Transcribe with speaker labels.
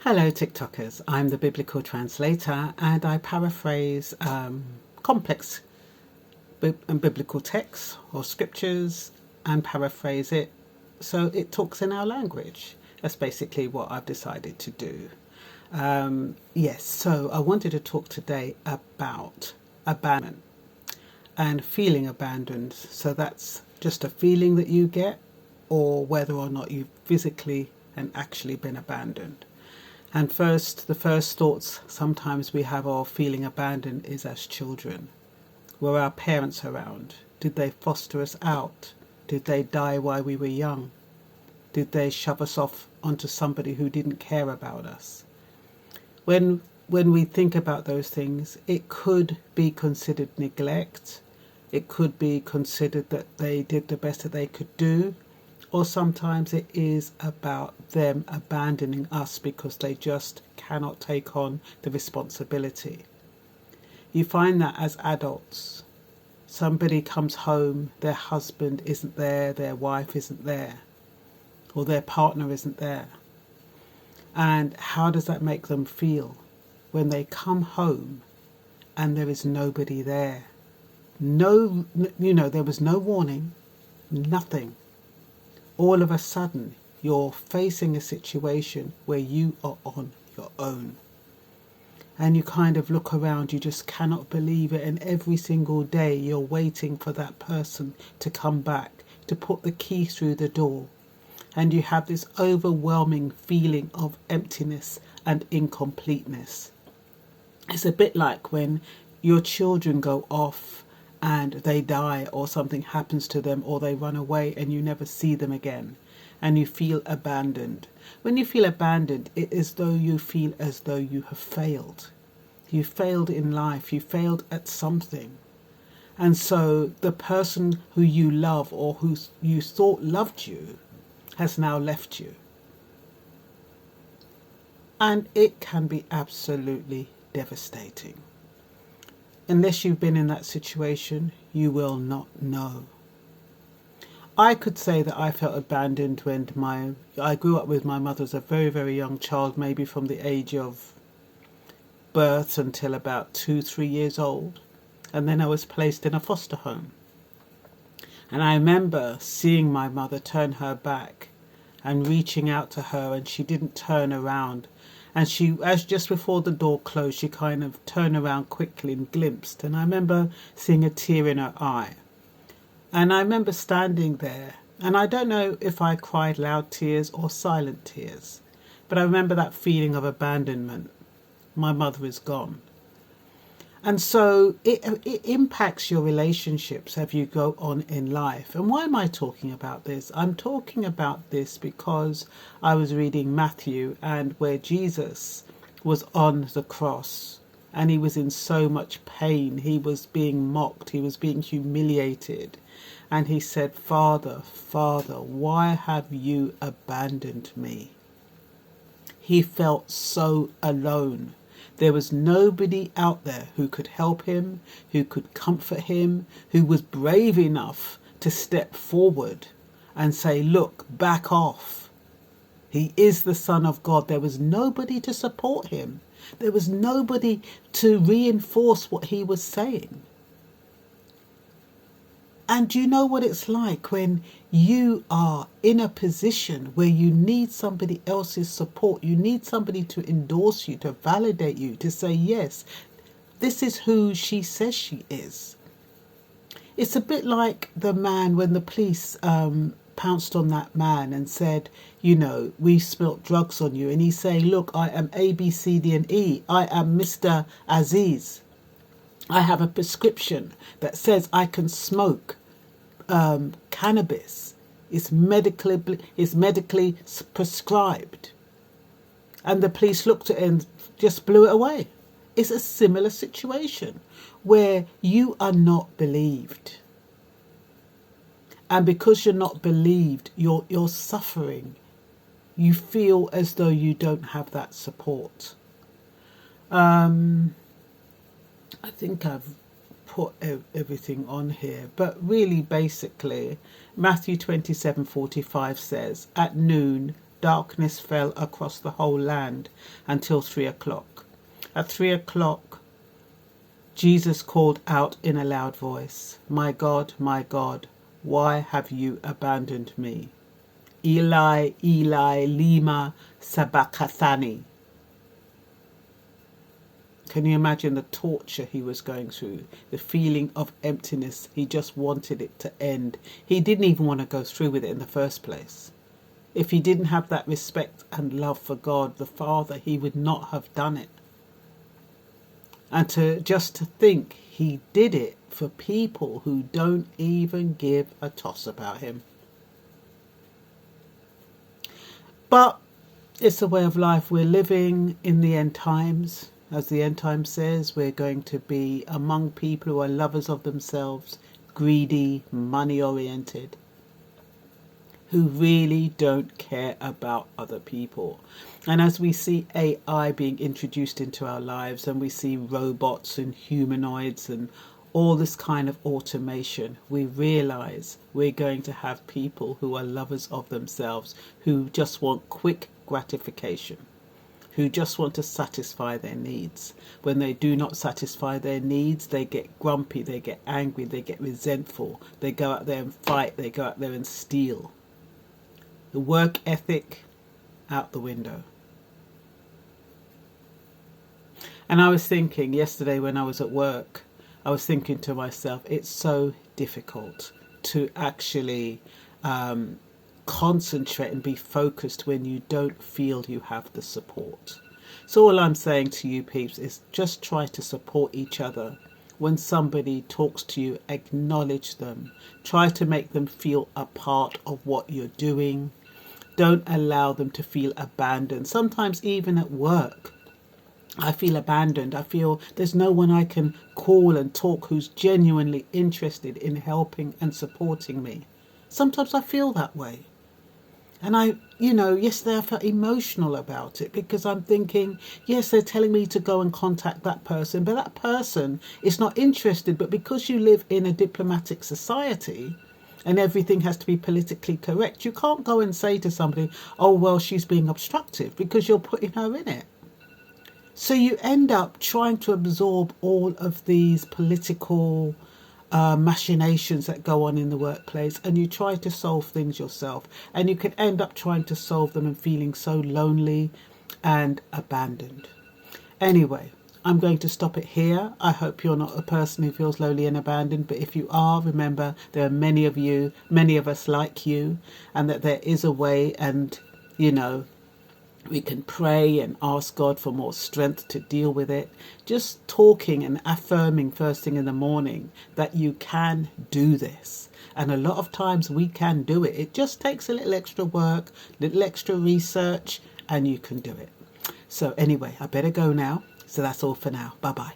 Speaker 1: Hello TikTokers, I'm the Biblical Translator and I paraphrase complex biblical texts or scriptures and paraphrase it so it talks in our language. That's basically what I've decided to do. Yes, so I wanted to talk today about abandonment and feeling abandoned. So that's just a feeling that you get, or whether or not you've physically and actually been abandoned. And the first thoughts sometimes we have of feeling abandoned is as children. Were our parents around? Did they foster us out? Did they die while we were young? Did they shove us off onto somebody who didn't care about us? When we think about those things, it could be considered neglect. It could be considered that they did the best that they could do. Or sometimes it is about them abandoning us because they just cannot take on the responsibility. You find that as adults, somebody comes home, their husband isn't there, their wife isn't there, or their partner isn't there. And how does that make them feel when they come home and there is nobody there? There was no warning, nothing. All of a sudden, you're facing a situation where you are on your own. And you kind of look around, you just cannot believe it. And every single day, you're waiting for that person to come back, to put the key through the door. And you have this overwhelming feeling of emptiness and incompleteness. It's a bit like when your children go off and they die, or something happens to them, or they run away and you never see them again, and you feel abandoned. When you feel abandoned, it is as though you feel as though you have failed. You failed in life, you failed at something. And so the person who you love or who you thought loved you has now left you. And it can be absolutely devastating. Unless you've been in that situation, you will not know. I could say that I felt abandoned when I grew up with my mother as a very, very young child, maybe from the age of birth until about 2-3 years old. And then I was placed in a foster home. And I remember seeing my mother turn her back and reaching out to her, and she didn't turn around. And as just before the door closed, she kind of turned around quickly and glimpsed. And I remember seeing a tear in her eye. And I remember standing there. And I don't know if I cried loud tears or silent tears. But I remember that feeling of abandonment. My mother is gone. And so it impacts your relationships as you go on in life. And why am I talking about this? I'm talking about this because I was reading Matthew, and where Jesus was on the cross and he was in so much pain. He was being mocked. He was being humiliated. And he said, "Father, Father, why have you abandoned me?" He felt so alone. There was nobody out there who could help him, who could comfort him, who was brave enough to step forward and say, "Look, back off. He is the Son of God." There was nobody to support him. There was nobody to reinforce what he was saying. And you know what it's like when you are in a position where you need somebody else's support. You need somebody to endorse you, to validate you, to say, yes, this is who she says she is. It's a bit like the man when the police pounced on that man and said, "We smelt drugs on you." And he's saying, "Look, I am A, B, C, D, and E. I am Mr. Aziz. I have a prescription that says I can smoke cannabis. It's medically prescribed." And the police looked at it and just blew it away. It's a similar situation where you are not believed. And because you're not believed, you're suffering. You feel as though you don't have that support. I think I've put everything on here, but really basically Matthew 27:45 says, "At noon darkness fell across the whole land until 3 o'clock. At 3 o'clock, Jesus called out in a loud voice, my God, why have you abandoned me? Eli, Eli, lima sabachthani. Can you imagine the torture he was going through? The feeling of emptiness. He just wanted it to end. He didn't even want to go through with it in the first place. If he didn't have that respect and love for God, the Father, he would not have done it. And to think he did it for people who don't even give a toss about him. But it's a way of life. We're living in the end times. As the end time says, we're going to be among people who are lovers of themselves, greedy, money-oriented, who really don't care about other people. And as we see AI being introduced into our lives, and we see robots and humanoids and all this kind of automation, we realize we're going to have people who are lovers of themselves, who just want quick gratification, who just want to satisfy their needs. When they do not satisfy their needs, they get grumpy, they get angry, they get resentful, they go out there and fight, they go out there and steal. The work ethic out the window. And I was thinking yesterday when I was at work, I was thinking to myself, it's so difficult to actually concentrate and be focused when you don't feel you have the support. So all I'm saying to you peeps is just try to support each other. When somebody talks to you, acknowledge them. Try to make them feel a part of what you're doing. Don't allow them to feel abandoned. Sometimes even at work, I feel abandoned. I feel there's no one I can call and talk who's genuinely interested in helping and supporting me. Sometimes I feel that way. And yesterday I felt emotional about it because I'm thinking, yes, they're telling me to go and contact that person, but that person is not interested. But because you live in a diplomatic society and everything has to be politically correct, you can't go and say to somebody, oh, well, she's being obstructive, because you're putting her in it. So you end up trying to absorb all of these political machinations that go on in the workplace, and you try to solve things yourself, and you can end up trying to solve them and feeling so lonely and abandoned. Anyway, I'm going to stop it here. I hope you're not a person who feels lonely and abandoned, but if you are, remember there are many of you, many of us like you, and that there is a way, and we can pray and ask God for more strength to deal with it. Just talking and affirming first thing in the morning that you can do this. And a lot of times we can do it. It just takes a little extra work, little extra research, and you can do it. So anyway, I better go now. So that's all for now. Bye-bye.